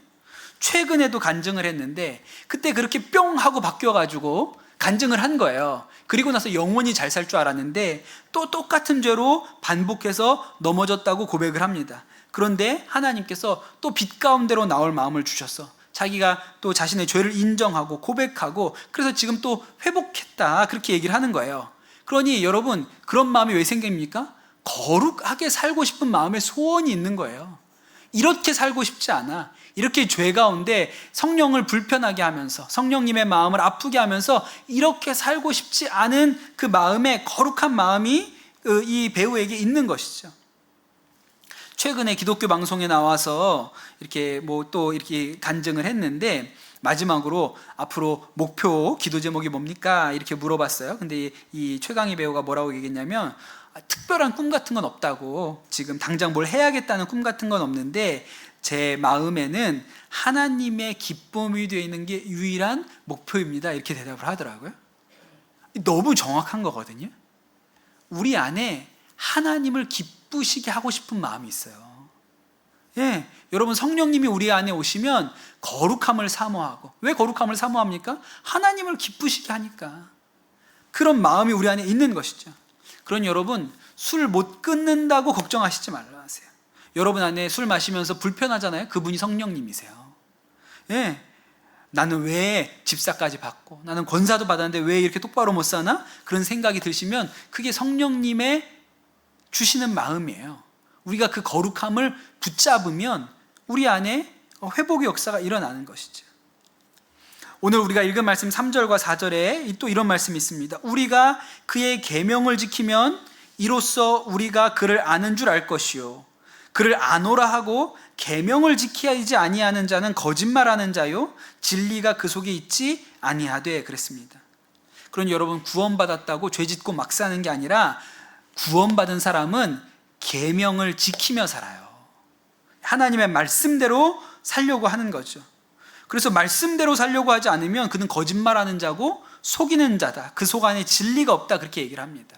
최근에도 간증을 했는데 그때 그렇게 뿅 하고 바뀌어가지고 간증을 한 거예요. 그리고 나서 영원히 잘 살 줄 알았는데 또 똑같은 죄로 반복해서 넘어졌다고 고백을 합니다. 그런데 하나님께서 또 빛 가운데로 나올 마음을 주셨어. 자기가 또 자신의 죄를 인정하고 고백하고 그래서 지금 또 회복했다, 그렇게 얘기를 하는 거예요. 그러니 여러분, 그런 마음이 왜 생깁니까? 거룩하게 살고 싶은 마음의 소원이 있는 거예요. 이렇게 살고 싶지 않아. 이렇게 죄 가운데 성령을 불편하게 하면서 성령님의 마음을 아프게 하면서 이렇게 살고 싶지 않은 그 마음에, 거룩한 마음이 이 배우에게 있는 것이죠. 최근에 기독교 방송에 나와서 이렇게 또 이렇게 간증을 했는데 마지막으로 앞으로 목표 기도 제목이 뭡니까? 이렇게 물어봤어요. 근데 이 최강희 배우가 뭐라고 얘기했냐면, 특별한 꿈 같은 건 없다고, 지금 당장 뭘 해야겠다는 꿈 같은 건 없는데 제 마음에는 하나님의 기쁨이 되어 있는 게 유일한 목표입니다, 이렇게 대답을 하더라고요. 너무 정확한 거거든요. 우리 안에 하나님을 기쁘시게 하고 싶은 마음이 있어요. 예, 여러분, 성령님이 우리 안에 오시면 거룩함을 사모하고, 왜 거룩함을 사모합니까? 하나님을 기쁘시게 하니까. 그런 마음이 우리 안에 있는 것이죠. 그러니 여러분, 술 못 끊는다고 걱정하시지 말라 하세요. 여러분 안에 술 마시면서 불편하잖아요. 그분이 성령님이세요. 예, 나는 왜 집사까지 받고 나는 권사도 받았는데 왜 이렇게 똑바로 못 사나? 그런 생각이 드시면 그게 성령님의 주시는 마음이에요. 우리가 그 거룩함을 붙잡으면 우리 안에 회복의 역사가 일어나는 것이죠. 오늘 우리가 읽은 말씀 3절과 4절에 또 이런 말씀이 있습니다. 우리가 그의 계명을 지키면 이로써 우리가 그를 아는 줄 알 것이요, 그를 아노라 하고 계명을 지키지 아니하는 자는 거짓말하는 자요, 진리가 그 속에 있지 아니하되, 그랬습니다. 그러니 여러분, 구원받았다고 죄 짓고 막 사는 게 아니라 구원받은 사람은 계명을 지키며 살아요. 하나님의 말씀대로 살려고 하는 거죠. 그래서 말씀대로 살려고 하지 않으면 그는 거짓말하는 자고 속이는 자다, 그 속 안에 진리가 없다, 그렇게 얘기를 합니다.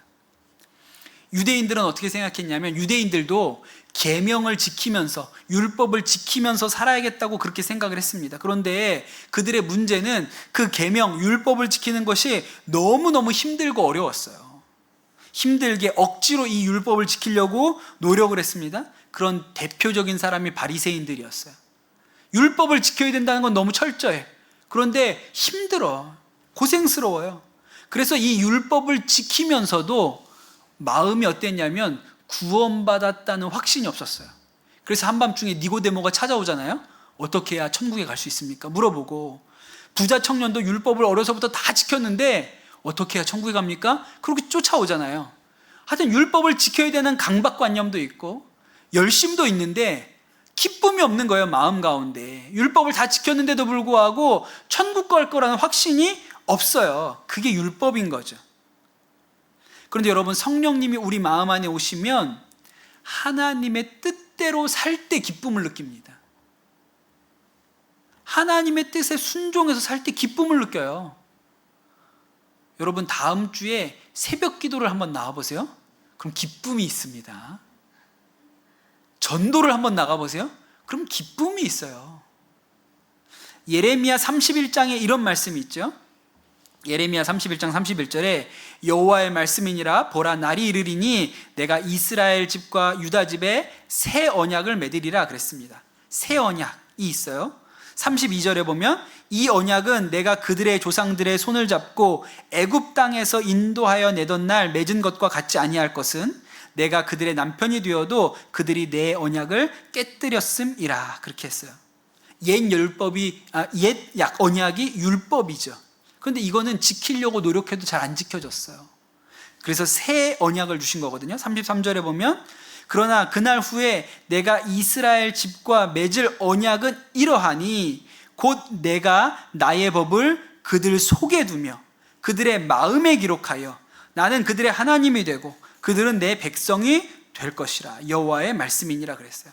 유대인들은 어떻게 생각했냐면, 유대인들도 계명을 지키면서, 율법을 지키면서 살아야겠다고 그렇게 생각을 했습니다. 그런데 그들의 문제는 그 계명, 율법을 지키는 것이 너무너무 힘들고 어려웠어요. 힘들게 억지로 이 율법을 지키려고 노력을 했습니다. 그런 대표적인 사람이 바리새인들이었어요. 율법을 지켜야 된다는 건 너무 철저해. 그런데 힘들어, 고생스러워요. 그래서 이 율법을 지키면서도 마음이 어땠냐면 구원받았다는 확신이 없었어요. 그래서 한밤중에 니고데모가 찾아오잖아요. 어떻게 해야 천국에 갈 수 있습니까? 물어보고, 부자 청년도 율법을 어려서부터 다 지켰는데 어떻게 해야 천국에 갑니까? 그렇게 쫓아오잖아요. 하여튼 율법을 지켜야 되는 강박관념도 있고 열심도 있는데 기쁨이 없는 거예요, 마음 가운데. 율법을 다 지켰는데도 불구하고 천국 갈 거라는 확신이 없어요. 그게 율법인 거죠. 그런데 여러분, 성령님이 우리 마음 안에 오시면 하나님의 뜻대로 살 때 기쁨을 느낍니다. 하나님의 뜻에 순종해서 살 때 기쁨을 느껴요. 여러분, 다음 주에 새벽 기도를 한번 나와보세요. 그럼 기쁨이 있습니다. 전도를 한번 나가보세요. 그럼 기쁨이 있어요. 예레미야 31장에 이런 말씀이 있죠. 예레미야 31장 31절에 여호와의 말씀이니라, 보라, 날이 이르리니 내가 이스라엘 집과 유다 집에 새 언약을 맺으리라, 그랬습니다. 새 언약이 있어요. 32절에 보면 이 언약은 내가 그들의 조상들의 손을 잡고 애굽 땅에서 인도하여 내던 날 맺은 것과 같지 아니할 것은 내가 그들의 남편이 되어도 그들이 내 언약을 깨뜨렸음이라, 그렇게 했어요. 옛 언약이 율법이죠. 그런데 이거는 지키려고 노력해도 잘 안 지켜졌어요. 그래서 새 언약을 주신 거거든요. 33절에 보면 그러나 그날 후에 내가 이스라엘 집과 맺을 언약은 이러하니 곧 내가 나의 법을 그들 속에 두며 그들의 마음에 기록하여 나는 그들의 하나님이 되고 그들은 내 백성이 될 것이라. 여호와의 말씀이니라 그랬어요.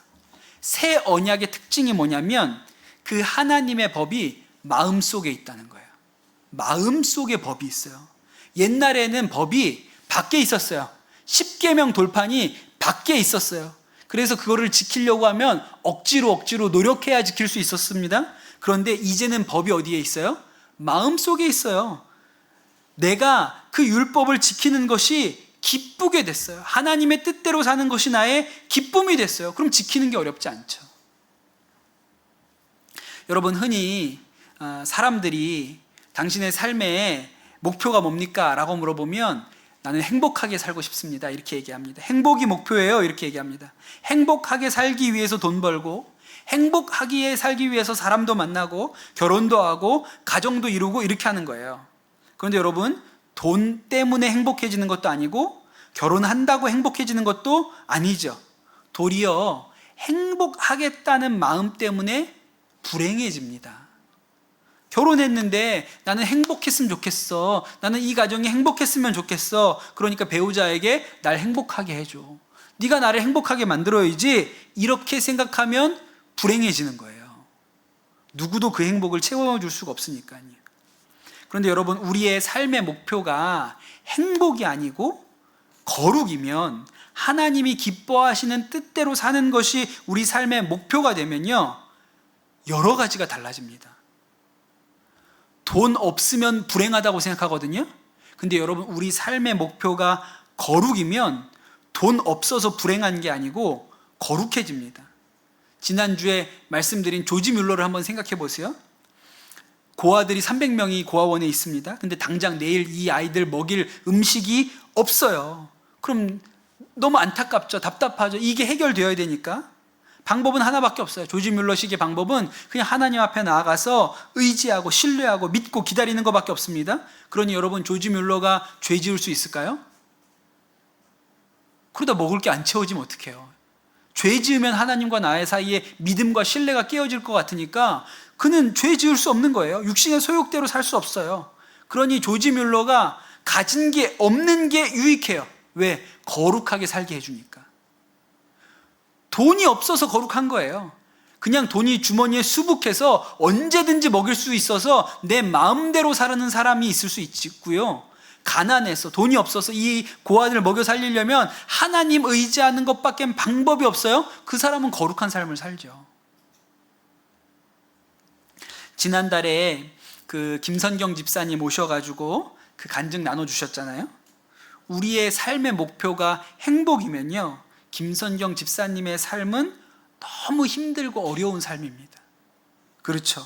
새 언약의 특징이 뭐냐면 그 하나님의 법이 마음속에 있다는 거예요. 마음속에 법이 있어요. 옛날에는 법이 밖에 있었어요. 십계명 돌판이 밖에 있었어요. 그래서 그거를 지키려고 하면 억지로 노력해야 지킬 수 있었습니다. 그런데 이제는 법이 어디에 있어요? 마음속에 있어요. 내가 그 율법을 지키는 것이 기쁘게 됐어요. 하나님의 뜻대로 사는 것이 나의 기쁨이 됐어요. 그럼 지키는 게 어렵지 않죠. 여러분, 흔히 사람들이 당신의 삶의 목표가 뭡니까? 라고 물어보면 나는 행복하게 살고 싶습니다. 이렇게 얘기합니다. 행복이 목표예요. 이렇게 얘기합니다. 행복하게 살기 위해서 돈 벌고 행복하게 살기 위해서 사람도 만나고 결혼도 하고 가정도 이루고 이렇게 하는 거예요. 그런데 여러분, 돈 때문에 행복해지는 것도 아니고 결혼한다고 행복해지는 것도 아니죠. 도리어 행복하겠다는 마음 때문에 불행해집니다. 결혼했는데 나는 행복했으면 좋겠어. 나는 이 가정이 행복했으면 좋겠어. 그러니까 배우자에게 날 행복하게 해줘. 네가 나를 행복하게 만들어야지. 이렇게 생각하면 불행해지는 거예요. 누구도 그 행복을 채워줄 수가 없으니까요. 그런데 여러분, 우리의 삶의 목표가 행복이 아니고 거룩이면, 하나님이 기뻐하시는 뜻대로 사는 것이 우리 삶의 목표가 되면요, 여러 가지가 달라집니다. 돈 없으면 불행하다고 생각하거든요. 근데 여러분, 우리 삶의 목표가 거룩이면 돈 없어서 불행한 게 아니고 거룩해집니다. 지난주에 말씀드린 조지 뮬러를 한번 생각해 보세요. 고아들이 300명이 고아원에 있습니다. 근데 당장 내일 이 아이들 먹일 음식이 없어요. 그럼 너무 안타깝죠. 답답하죠. 이게 해결되어야 되니까. 방법은 하나밖에 없어요. 조지 뮬러식의 방법은 그냥 하나님 앞에 나아가서 의지하고 신뢰하고 믿고 기다리는 것밖에 없습니다. 그러니 여러분, 조지 뮬러가 죄 지을 수 있을까요? 그러다 먹을 게 안 채워지면 어떡해요? 죄 지으면 하나님과 나의 사이에 믿음과 신뢰가 깨어질 것 같으니까 그는 죄 지을 수 없는 거예요. 육신의 소욕대로 살 수 없어요. 그러니 조지 뮬러가 가진 게 없는 게 유익해요. 왜? 거룩하게 살게 해주니까. 돈이 없어서 거룩한 거예요. 그냥 돈이 주머니에 수북해서 언제든지 먹일 수 있어서 내 마음대로 사는 사람이 있을 수 있고요. 가난해서 돈이 없어서 이 고아들을 먹여 살리려면 하나님 의지하는 것밖에 방법이 없어요. 그 사람은 거룩한 삶을 살죠. 지난달에 그 김선경 집사님 오셔가지고 그 간증 나눠주셨잖아요. 우리의 삶의 목표가 행복이면요, 김선경 집사님의 삶은 너무 힘들고 어려운 삶입니다. 그렇죠.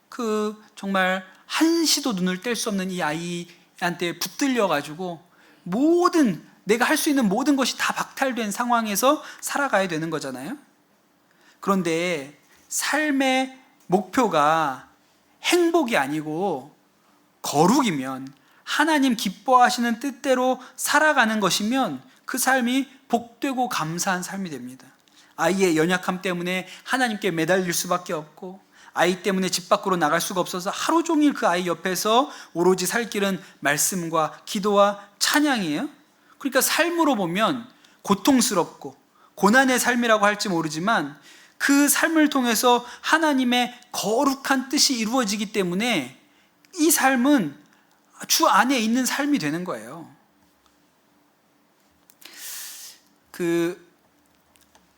그 정말 한시도 눈을 뗄 수 없는 이 아이한테 붙들려가지고 내가 할 수 있는 모든 것이 다 박탈된 상황에서 살아가야 되는 거잖아요. 그런데 삶의 목표가 행복이 아니고 거룩이면, 하나님 기뻐하시는 뜻대로 살아가는 것이면 그 삶이 복되고 감사한 삶이 됩니다. 아이의 연약함 때문에 하나님께 매달릴 수밖에 없고, 아이 때문에 집 밖으로 나갈 수가 없어서 하루 종일 그 아이 옆에서 오로지 살 길은 말씀과 기도와 찬양이에요. 그러니까 삶으로 보면 고통스럽고 고난의 삶이라고 할지 모르지만 그 삶을 통해서 하나님의 거룩한 뜻이 이루어지기 때문에 이 삶은 주 안에 있는 삶이 되는 거예요. 그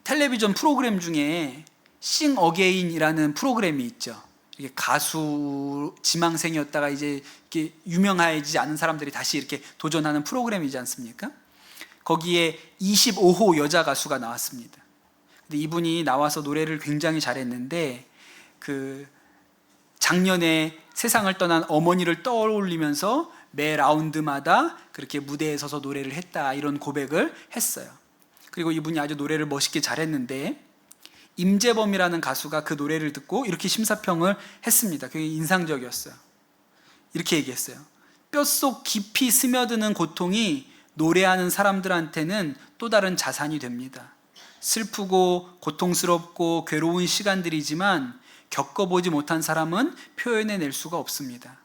텔레비전 프로그램 중에 싱 어게인이라는 프로그램이 있죠. 이게 가수 지망생이었다가 이제 이렇게 유명해지지 않은 사람들이 다시 이렇게 도전하는 프로그램이지 않습니까? 거기에 25호 여자 가수가 나왔습니다. 근데 이분이 나와서 노래를 굉장히 잘했는데, 그 작년에 세상을 떠난 어머니를 떠올리면서 매 라운드마다 그렇게 무대에 서서 노래를 했다, 이런 고백을 했어요. 그리고 이분이 아주 노래를 멋있게 잘했는데, 임재범이라는 가수가 그 노래를 듣고 이렇게 심사평을 했습니다. 굉장히 인상적이었어요. 이렇게 얘기했어요. 뼛속 깊이 스며드는 고통이 노래하는 사람들한테는 또 다른 자산이 됩니다. 슬프고 고통스럽고 괴로운 시간들이지만 겪어보지 못한 사람은 표현해낼 수가 없습니다.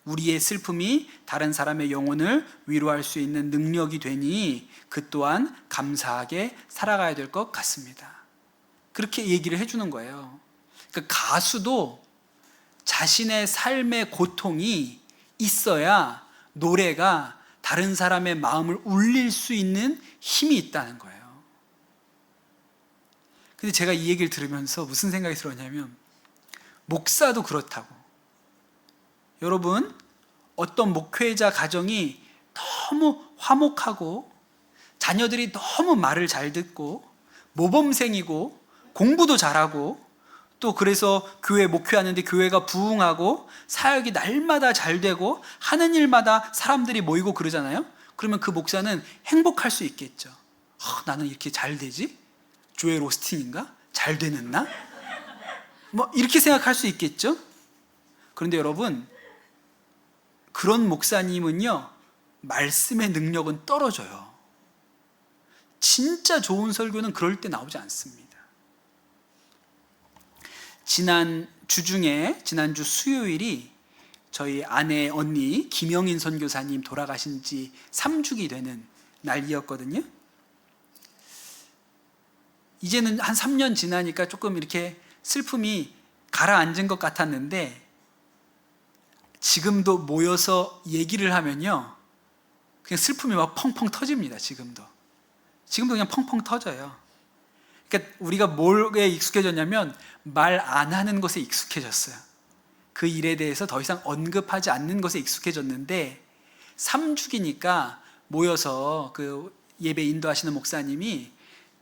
우리의 슬픔이 다른 사람의 영혼을 위로할 수 있는 능력이 되니 그 또한 감사하게 살아가야 될 것 같습니다. 그렇게 얘기를 해주는 거예요. 그러니까 가수도 자신의 삶의 고통이 있어야 노래가 다른 사람의 마음을 울릴 수 있는 힘이 있다는 거예요. 근데 제가 이 얘기를 들으면서 무슨 생각이 들었냐면, 목사도 그렇다고. 여러분, 어떤 목회자 가정이 너무 화목하고 자녀들이 너무 말을 잘 듣고 모범생이고 공부도 잘하고 또 그래서 교회 목회하는데 교회가 부흥하고 사역이 날마다 잘 되고 하는 일마다 사람들이 모이고 그러잖아요. 그러면 그 목사는 행복할 수 있겠죠. 나는 이렇게 잘 되지? 조엘 오스틴인가? 잘 되는 나? 뭐 이렇게 생각할 수 있겠죠. 그런데 여러분, 그런 목사님은요, 말씀의 능력은 떨어져요. 진짜 좋은 설교는 그럴 때 나오지 않습니다. 지난주 수요일이 저희 아내 언니 김영인 선교사님 돌아가신 지 3주기 되는 날이었거든요. 이제는 한 3년 지나니까 조금 이렇게 슬픔이 가라앉은 것 같았는데, 지금도 모여서 얘기를 하면요, 그냥 슬픔이 막 펑펑 터집니다. 지금도 그냥 펑펑 터져요. 그러니까 우리가 뭐에 익숙해졌냐면 말 안 하는 것에 익숙해졌어요. 그 일에 대해서 더 이상 언급하지 않는 것에 익숙해졌는데, 3주기니까 모여서 그 예배 인도하시는 목사님이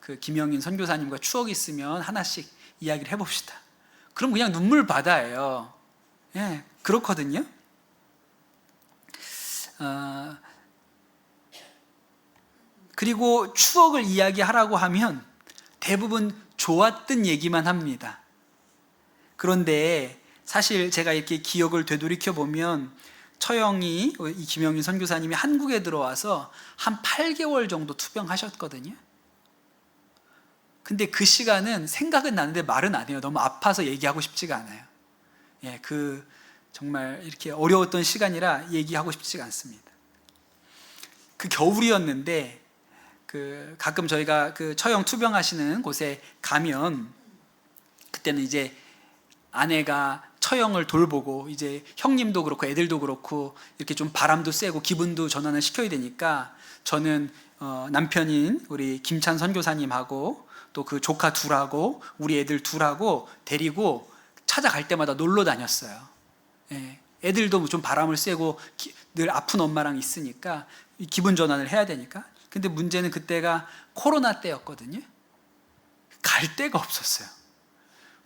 그 김영인 선교사님과 추억이 있으면 하나씩 이야기를 해봅시다. 그럼 그냥 눈물 바다예요. 예, 그렇거든요. 그리고 추억을 이야기하라고 하면 대부분 좋았던 얘기만 합니다. 그런데 사실 제가 이렇게 기억을 되돌이켜 보면 처형이, 이 김영인 선교사님이 한국에 들어와서 한 8개월 정도 투병하셨거든요. 근데 그 시간은 생각은 나는데 말은 안 해요. 너무 아파서 얘기하고 싶지가 않아요. 예, 정말 이렇게 어려웠던 시간이라 얘기하고 싶지가 않습니다. 그 겨울이었는데, 가끔 저희가 그 처형 투병하시는 곳에 가면, 그때는 이제 아내가 처형을 돌보고 이제 형님도 그렇고 애들도 그렇고 이렇게 좀 바람도 쐬고 기분도 전환을 시켜야 되니까, 저는 남편인 우리 김찬 선교사님하고 또 그 조카 둘하고 우리 애들 둘하고 데리고 찾아갈 때마다 놀러 다녔어요. 예, 애들도 좀 바람을 쐬고 늘 아픈 엄마랑 있으니까 기분 전환을 해야 되니까. 근데 문제는 그때가 코로나 때였거든요. 갈 데가 없었어요.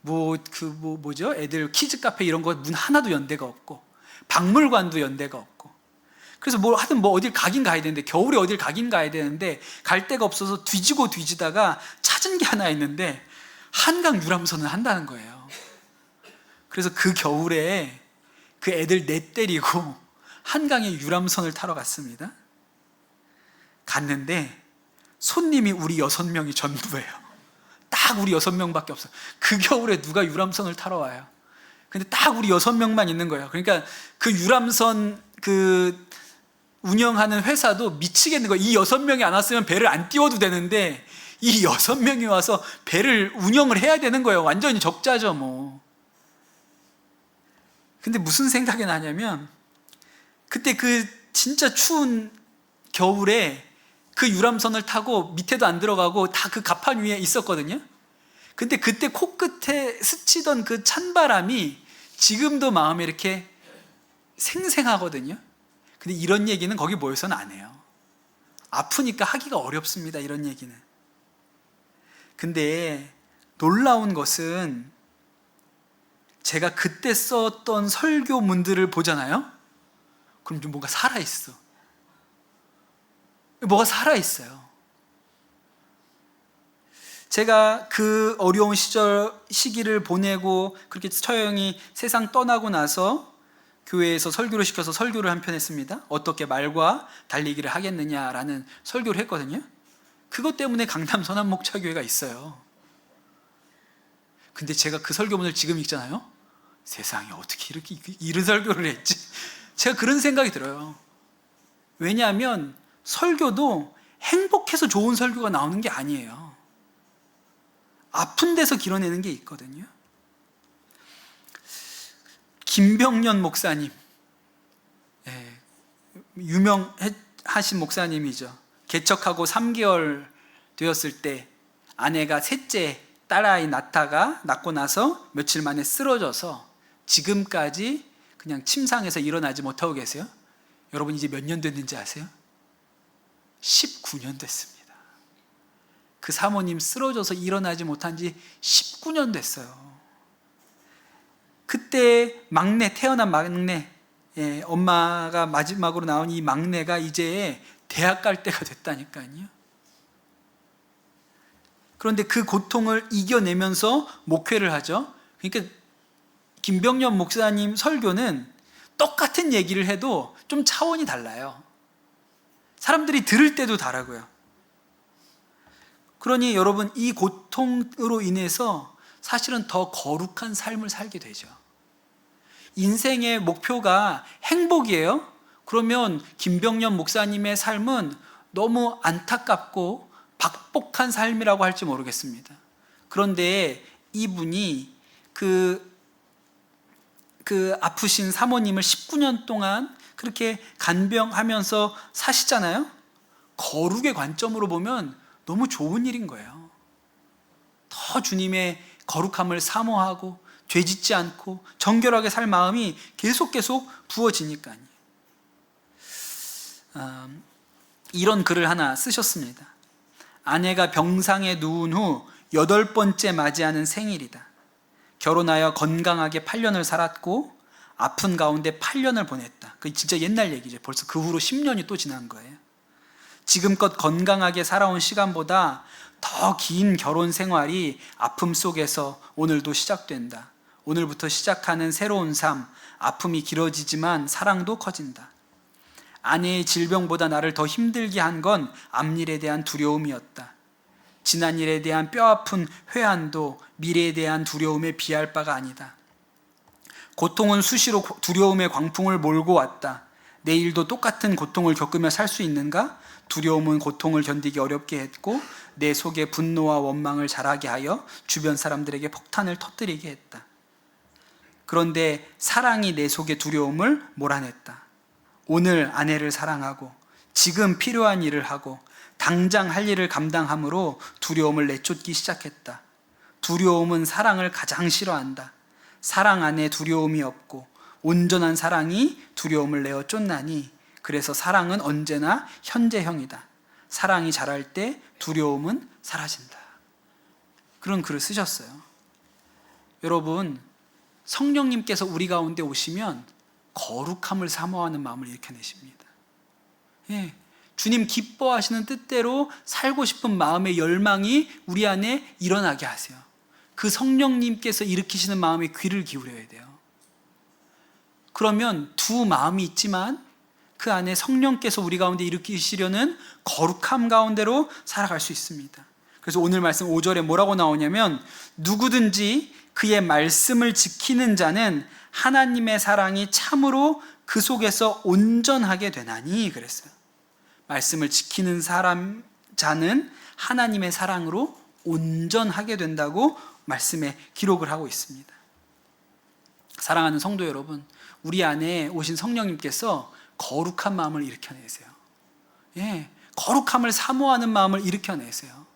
뭐죠? 애들 키즈 카페 이런 거 문 하나도 연대가 없고, 박물관도 연대가 없고. 그래서 하여튼 어딜 가긴 가야 되는데, 겨울에 어딜 가긴 가야 되는데 갈 데가 없어서 뒤지다가 찾은 게 하나 있는데, 한강 유람선을 한다는 거예요. 그래서 그 겨울에 그 애들 넷 데리고 한강에 유람선을 타러 갔습니다. 갔는데 손님이 우리 6명이 전부예요. 딱 우리 6명밖에 없어요. 그 겨울에 누가 유람선을 타러 와요? 근데 딱 우리 6명만 있는 거예요. 그러니까 그 유람선 운영하는 회사도 미치겠는 거예요. 이 6명이 안 왔으면 배를 안 띄워도 되는데 이 6명이 와서 배를 운영을 해야 되는 거예요. 완전히 적자죠 뭐. 근데 무슨 생각이 나냐면, 그때 그 진짜 추운 겨울에 그 유람선을 타고 밑에도 안 들어가고 다 그 갑판 위에 있었거든요. 근데 그때 코끝에 스치던 그 찬바람이 지금도 마음에 이렇게 생생하거든요. 근데 이런 얘기는 거기 모여서는 안 해요. 아프니까 하기가 어렵습니다, 이런 얘기는. 근데 놀라운 것은, 제가 그때 썼던 설교문들을 보잖아요. 그럼 좀 뭔가 살아있어. 뭐가 살아있어요. 제가 그 어려운 시기를 보내고 그렇게 처형이 세상 떠나고 나서 교회에서 설교를 시켜서 설교를 한 편 했습니다. 어떻게 말과 달리기를 하겠느냐라는 설교를 했거든요. 그것 때문에 강남 선한목자교회가 있어요. 근데 제가 그 설교문을 지금 읽잖아요. 세상에 어떻게 이렇게 이런 설교를 했지? 제가 그런 생각이 들어요. 왜냐하면 설교도 행복해서 좋은 설교가 나오는 게 아니에요. 아픈 데서 길어내는 게 있거든요. 김병년 목사님, 유명하신 목사님이죠. 개척하고 3개월 되었을 때 아내가 셋째 딸아이 낳고 나서 며칠 만에 쓰러져서 지금까지 그냥 침상에서 일어나지 못하고 계세요. 여러분 이제 몇 년 됐는지 아세요? 19년 됐습니다. 그 사모님 쓰러져서 일어나지 못한 지 19년 됐어요. 그때 태어난 막내, 엄마가 마지막으로 나온 이 막내가 이제 대학 갈 때가 됐다니까요. 그런데 그 고통을 이겨내면서 목회를 하죠. 그러니까 김병년 목사님 설교는 똑같은 얘기를 해도 좀 차원이 달라요. 사람들이 들을 때도 다르고요. 그러니 여러분 이 고통으로 인해서 사실은 더 거룩한 삶을 살게 되죠. 인생의 목표가 행복이에요? 그러면 김병년 목사님의 삶은 너무 안타깝고 박복한 삶이라고 할지 모르겠습니다. 그런데 이분이 그 아프신 사모님을 19년 동안 그렇게 간병하면서 사시잖아요. 거룩의 관점으로 보면 너무 좋은 일인 거예요. 더 주님의 거룩함을 사모하고 죄짓지 않고 정결하게 살 마음이 계속 부어지니까요. 이런 글을 하나 쓰셨습니다. 아내가 병상에 누운 후 8번째 맞이하는 생일이다. 결혼하여 건강하게 8년을 살았고 아픈 가운데 8년을 보냈다. 그게 진짜 옛날 얘기죠. 벌써 그 후로 10년이 또 지난 거예요. 지금껏 건강하게 살아온 시간보다 더 긴 결혼 생활이 아픔 속에서 오늘도 시작된다. 오늘부터 시작하는 새로운 삶, 아픔이 길어지지만 사랑도 커진다. 아내의 질병보다 나를 더 힘들게 한 건 앞일에 대한 두려움이었다. 지난 일에 대한 뼈아픈 회한도 미래에 대한 두려움에 비할 바가 아니다. 고통은 수시로 두려움의 광풍을 몰고 왔다. 내일도 똑같은 고통을 겪으며 살 수 있는가? 두려움은 고통을 견디기 어렵게 했고 내 속에 분노와 원망을 자라게 하여 주변 사람들에게 폭탄을 터뜨리게 했다. 그런데 사랑이 내 속의 두려움을 몰아냈다. 오늘 아내를 사랑하고 지금 필요한 일을 하고 당장 할 일을 감당함으로 두려움을 내쫓기 시작했다. 두려움은 사랑을 가장 싫어한다. 사랑 안에 두려움이 없고 온전한 사랑이 두려움을 내어 쫓나니 그래서 사랑은 언제나 현재형이다. 사랑이 자랄 때 두려움은 사라진다. 그런 글을 쓰셨어요. 여러분, 성령님께서 우리 가운데 오시면 거룩함을 사모하는 마음을 일으켜내십니다. 주님 기뻐하시는 뜻대로 살고 싶은 마음의 열망이 우리 안에 일어나게 하세요. 그 성령님께서 일으키시는 마음에 귀를 기울여야 돼요. 그러면 두 마음이 있지만 그 안에 성령께서 우리 가운데 일으키시려는 거룩함 가운데로 살아갈 수 있습니다. 그래서 오늘 말씀 5절에 뭐라고 나오냐면 누구든지 그의 말씀을 지키는 자는 하나님의 사랑이 참으로 그 속에서 온전하게 되나니 그랬어요. 말씀을 지키는 자는 하나님의 사랑으로 온전하게 된다고 말씀에 기록을 하고 있습니다. 사랑하는 성도 여러분, 우리 안에 오신 성령님께서 거룩한 마음을 일으켜내세요. 거룩함을 사모하는 마음을 일으켜내세요.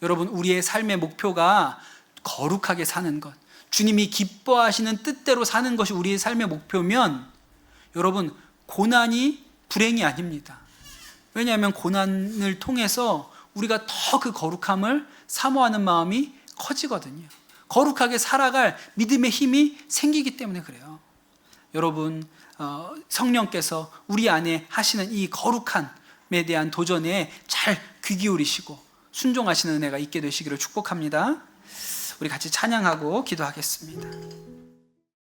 여러분, 우리의 삶의 목표가 거룩하게 사는 것, 주님이 기뻐하시는 뜻대로 사는 것이 우리의 삶의 목표면 여러분, 고난이 불행이 아닙니다. 왜냐하면 고난을 통해서 우리가 더 그 거룩함을 사모하는 마음이 커지거든요. 거룩하게 살아갈 믿음의 힘이 생기기 때문에 그래요. 여러분, 성령께서 우리 안에 하시는 이 거룩함에 대한 도전에 잘 귀 기울이시고 순종하시는 은혜가 있게 되시기를 축복합니다. 우리 같이 찬양하고 기도하겠습니다.